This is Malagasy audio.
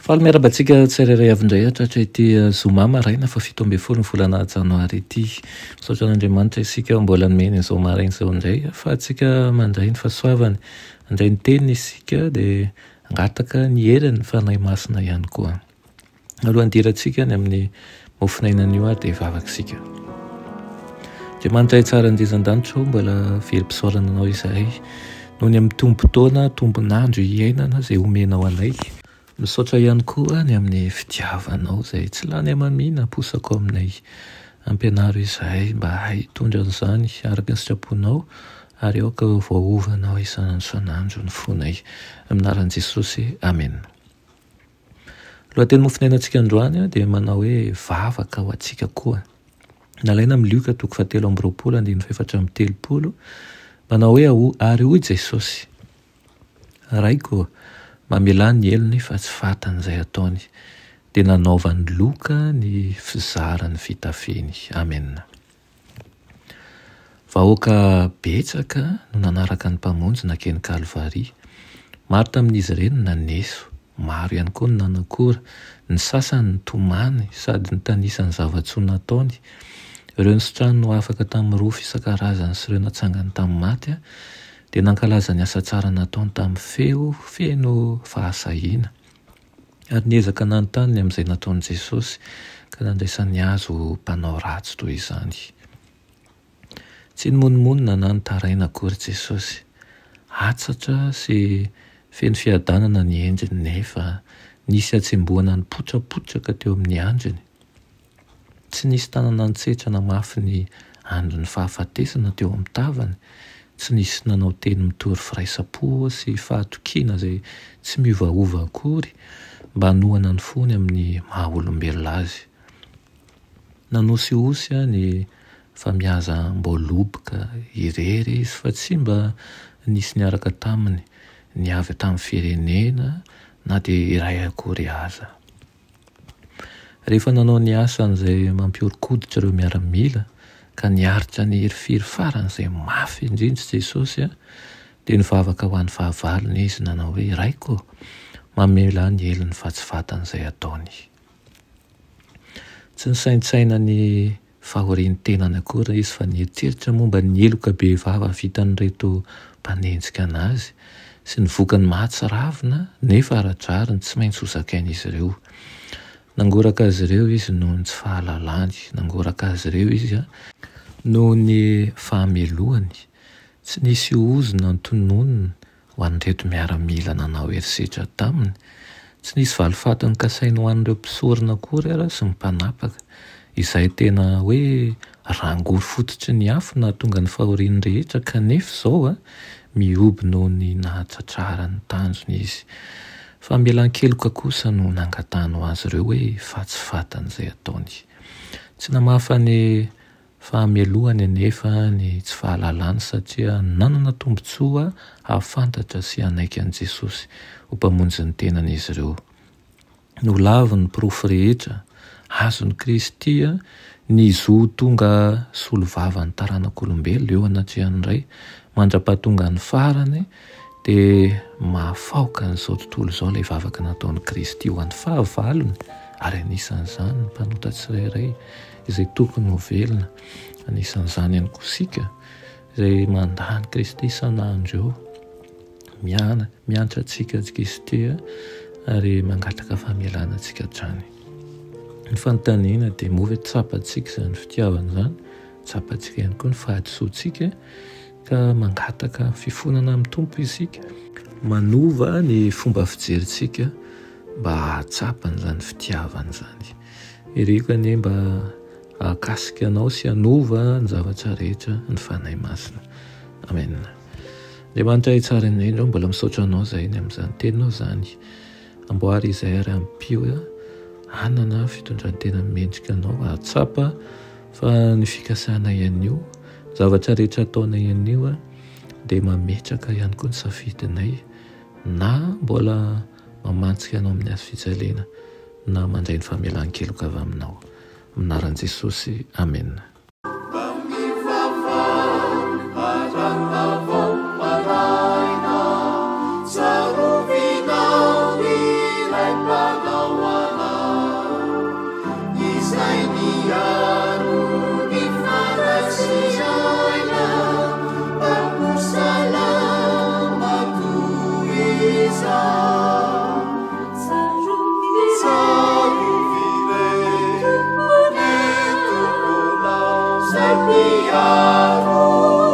Faly miarabantsika tsirairay avindray atratra ity zoma maraina fa 17 volana janoary ity. Misaotra an'Andriamanitra isika mbola nomeny izao maraina izao indray fa atsika mandray ny fahasoavany, andray ny teniny isika dia angataka ny heriny fanahy masina ihany koa. Alohan'ny dirantsika ny amin'ny mofinainan'io dia vavaka isika. Andriamanitra tsara indizan-danitro mbola very mpisaorana anao izahay noho ny amin'ny tombo-taona, tombonandro iainana izay omenao anay. Misaotra ihany koa ny amin'ny fitiavanao izay tsy lany amamina posako aminay. Ampianaro izahay mba hitondra an'izany araka ny sitraponao ary aoka voaovanao isanandro isanandro ny fonay. Amin'ny anaran'i Jesosy, amen. Lohateny mofinainantsika androany dia manao hoe vavaka ho antsika koa. Nalaina amin'ny Luka 7:20-7:30 manao hoe ary hoy Jesosy, raiko mamela ny elony fa tsy fatan'izay ataony, dia nanaovany loka ny fizarany fitafiny. Amen. Vahoaka betsaka no nanaraka ny mpamonjy nakeny Kalvari. Maro tamin'izy ireny naneso, maro ihany koa ny nanakora, ny sasany ny tomany sady ny tanisany zavatsoa nataony. Ireo nisotrany no afaka tamin'ny rofo isan-karazany sy ireo natsangany tamin'ny maty dia nankalaza ny asa tsara nataony tamin'ny feno fahasahiana. Ary niezaka nanontany amin'izay nataon'i Jesosy ka nandraisany azo mpanao ratsy toy izany. Tsy nimonimonna na nitaraina akory Jesosy. Atsatra sy feno fiadanana ny endriny nefa nisy atsemboana ny potrapotraka teo amin'ny andriny. Tsy nisy tanana nitsetra namafy ny andro ny fahafatesana teo amin'ny tavany. Tsy nisy nanao teny mitory firaisapo sy fahatokiana izay tsy miovaova akory mba hanohana ny fony amin'ny maha-olombelona azy. Nanosihosy ny famihaza mboloboka irery izy fa tsy mba nisy niaraka taminy, niavy tamin'ny firenena na dia iray akory aza. Rehefa nanao ny asan'izay mampiorikoditra ireo miaramila ka niaritra ny herifiry faran'izay mafy indrindra Jesosy dia nivavaka ho an'ny fahavalony izy nanao hoe raiko mamela ny elony fa tsy fatan'izay ataony. Tsy nisaintsaina ny fahorian'ny tenany akory izy fa nieritseritra momba ny eloka be vava vitan'ireto mpanenjika anazy sy ny vokany mahatsiravina nefa aradrariny tsy maintsy hozakain'izy ireo. Nangoraka azy ireo izy noho ny tsy fahalalany, nangoraka azy ireo izy noho ny fahamelohany. Tsy nisy ozona ntononony ho an'ireto miaramila nanao herisetra taminy. Tsy nisy valifatiny kasainy ho an'ireo mpisorona akory ary sy ny mpanapaka. Izay tena hoe rangory fototry ny afo na tonga ny fahoriany rehetra kanefa izao mioby noho ny nahatratrarany tanjony izy. Fa melan-keloka kosa no nangatahany ho azy ireo hoe fa tsy fatan'izay ataony. Tsy namafa ny fahamelohany nefa ny tsy fahalalany satria nanana tombotsoa ahafantatra sy hanaiky an'i Jesosy ho mpamonjy ny tenan'izy ireo. Nolavo ny pirofo rehetra, azon'i Kristy ny zo tonga solovava ny taranak'olombelona eo anatrehan'ny ray, mandra-pahatonga ny farany dia mahafaoka n'izao tontolo izao ilay vavaka nataon'i Kristy ho an'ny fahavalony ary anisan'izany ny mpanota tsirairay izay tokony ho velona. Anisan'izany ihany koa isika izay mandany Kristy isan'andro eo, mianatra antsika Kristy ary mangataka fahamelana antsika hatrany. Ny fanontaniana dia moa ve tsapantsika izany fitiavana izany, tsapantsika ihany koa ny fahadisoantsika ka mangataka fifonana amin'ny tompo isika, manova ny fomba fijerintsika mba hahatsapana izany fitiavana izany. Iriko anie mba hahakasika anao sy hanova ny zavatra rehetra ny fanahy masina. Amen. Andriamanitra tsara indrindra mbola misaotra anao izay ny amin'izany teninao izany. Amboary izay ary ampio hanana fitondran-tena mendrika anao ahatsapa fa ny fikasana ian'io zavatra rehetra ataonay ian'io dia mametraka ihany koa ny safidinay na mbola mamantsika anao amin'ny hazo fijaliana na mandray ny famelan-keloka avy aminao. Aminaran'i Jesosy, amen. Savior.